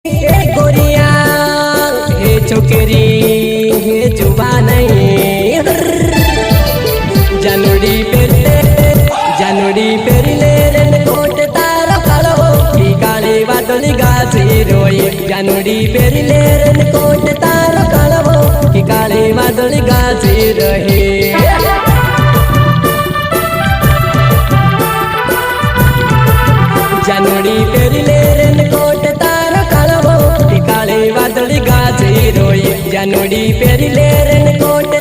गोरिया हे छोकरी हे जुबान जानुड़ी पेरले रेन कोट तारा कालो की काली बादली गाछी रोए जानुड़ी पेरले रेन कोट तारा कालो की काली बादली गाछी रहे जानुड़ी पेरले रेन कोट तारा कालो की काली बादली गाछी रोए जानुड़ी पेरले रेन कोट